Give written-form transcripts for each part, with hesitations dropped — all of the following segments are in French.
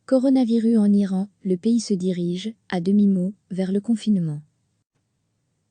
Coronavirus en Iran, le pays se dirige, à demi-mot, vers le confinement.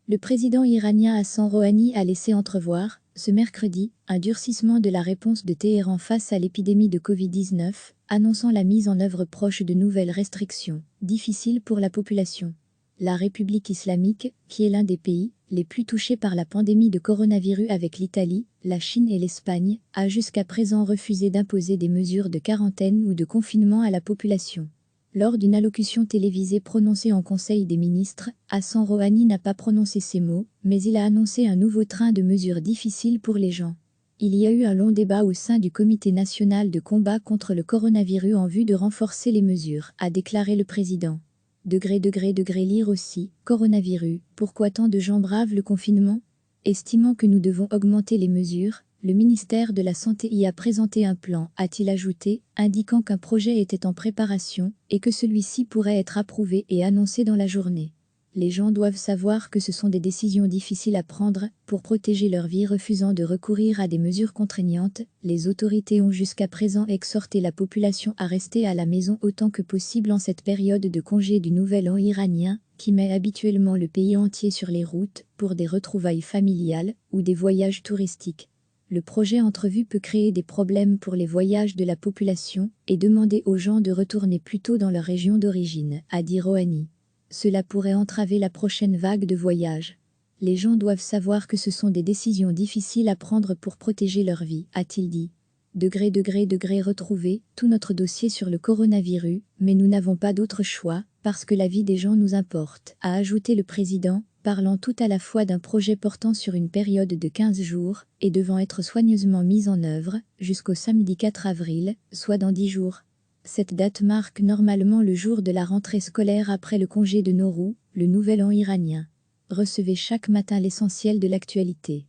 Le président iranien Hassan Rouhani a laissé entrevoir, ce mercredi, un durcissement de la réponse de Téhéran face à l'épidémie de Covid-19, annonçant la mise en œuvre proche de nouvelles restrictions, difficiles pour la population. La République islamique, qui est l'un des pays les plus touchés par la pandémie de coronavirus avec l'Italie, la Chine et l'Espagne, a jusqu'à présent refusé d'imposer des mesures de quarantaine ou de confinement à la population. Lors d'une allocution télévisée prononcée en Conseil des ministres, Hassan Rouhani n'a pas prononcé ces mots, mais il a annoncé un nouveau train de mesures difficiles pour les gens. Il y a eu un long débat au sein du Comité national de combat contre le coronavirus en vue de renforcer les mesures, a déclaré le président. Lire aussi, coronavirus, pourquoi tant de gens bravent le confinement? Estimant que nous devons augmenter les mesures, le ministère de la Santé y a présenté un plan, a-t-il ajouté, indiquant qu'un projet était en préparation et que celui-ci pourrait être approuvé et annoncé dans la journée. Les gens doivent savoir que ce sont des décisions difficiles à prendre pour protéger leur vie. Refusant de recourir à des mesures contraignantes, les autorités ont jusqu'à présent exhorté la population à rester à la maison autant que possible en cette période de congé du Nouvel An iranien, qui met habituellement le pays entier sur les routes pour des retrouvailles familiales ou des voyages touristiques. Le projet entrevu peut créer des problèmes pour les voyages de la population et demander aux gens de retourner plus tôt dans leur région d'origine, a dit Rouhani. Cela pourrait entraver la prochaine vague de voyages. Les gens doivent savoir que ce sont des décisions difficiles à prendre pour protéger leur vie, a-t-il dit. Retrouver tout notre dossier sur le coronavirus, mais nous n'avons pas d'autre choix, parce que la vie des gens nous importe, a ajouté le président, parlant tout à la fois d'un projet portant sur une période de 15 jours et devant être soigneusement mis en œuvre jusqu'au samedi 4 avril, soit dans 10 jours. Cette date marque normalement le jour de la rentrée scolaire après le congé de Nowruz, le Nouvel An iranien. Recevez chaque matin l'essentiel de l'actualité.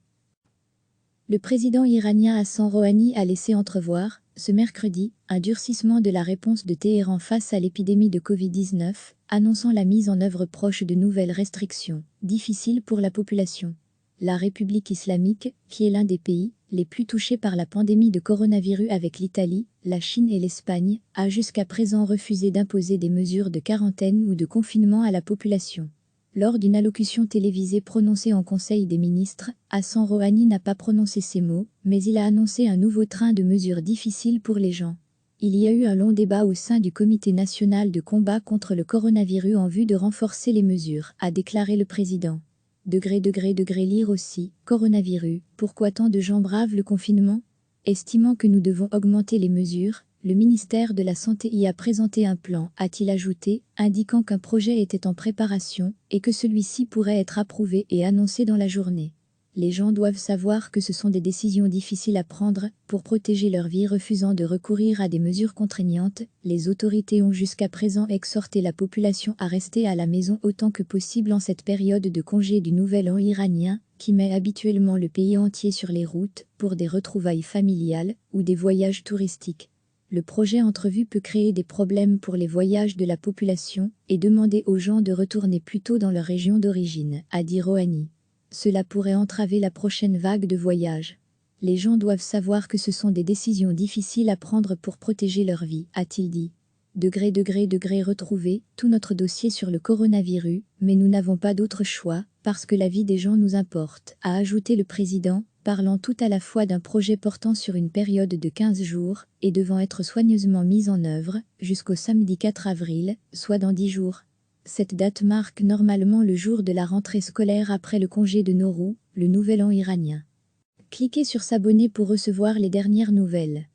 Le président iranien Hassan Rouhani a laissé entrevoir, ce mercredi, un durcissement de la réponse de Téhéran face à l'épidémie de Covid-19, annonçant la mise en œuvre proche de nouvelles restrictions, difficiles pour la population. La République islamique, qui est l'un des pays les plus touchés par la pandémie de coronavirus avec l'Italie, la Chine et l'Espagne, a jusqu'à présent refusé d'imposer des mesures de quarantaine ou de confinement à la population. Lors d'une allocution télévisée prononcée en Conseil des ministres, Hassan Rouhani n'a pas prononcé ces mots, mais il a annoncé un nouveau train de mesures difficiles pour les gens. Il y a eu un long débat au sein du Comité national de combat contre le coronavirus en vue de renforcer les mesures, a déclaré le président. Lire aussi, coronavirus, pourquoi tant de gens bravent le confinement? Estimant que nous devons augmenter les mesures, le ministère de la Santé y a présenté un plan, a-t-il ajouté, indiquant qu'un projet était en préparation et que celui-ci pourrait être approuvé et annoncé dans la journée. Les gens doivent savoir que ce sont des décisions difficiles à prendre pour protéger leur vie. Refusant de recourir à des mesures contraignantes, les autorités ont jusqu'à présent exhorté la population à rester à la maison autant que possible en cette période de congé du Nouvel An iranien, qui met habituellement le pays entier sur les routes pour des retrouvailles familiales ou des voyages touristiques. Le projet entrevu peut créer des problèmes pour les voyages de la population et demander aux gens de retourner plus tôt dans leur région d'origine, a dit Rouhani. Cela pourrait entraver la prochaine vague de voyages. Les gens doivent savoir que ce sont des décisions difficiles à prendre pour protéger leur vie, a-t-il dit. Retrouver tout notre dossier sur le coronavirus, mais nous n'avons pas d'autre choix, parce que la vie des gens nous importe, a ajouté le président, parlant tout à la fois d'un projet portant sur une période de 15 jours et devant être soigneusement mis en œuvre jusqu'au samedi 4 avril, soit dans 10 jours. Cette date marque normalement le jour de la rentrée scolaire après le congé de Nowruz, le Nouvel An iranien. Cliquez sur s'abonner pour recevoir les dernières nouvelles.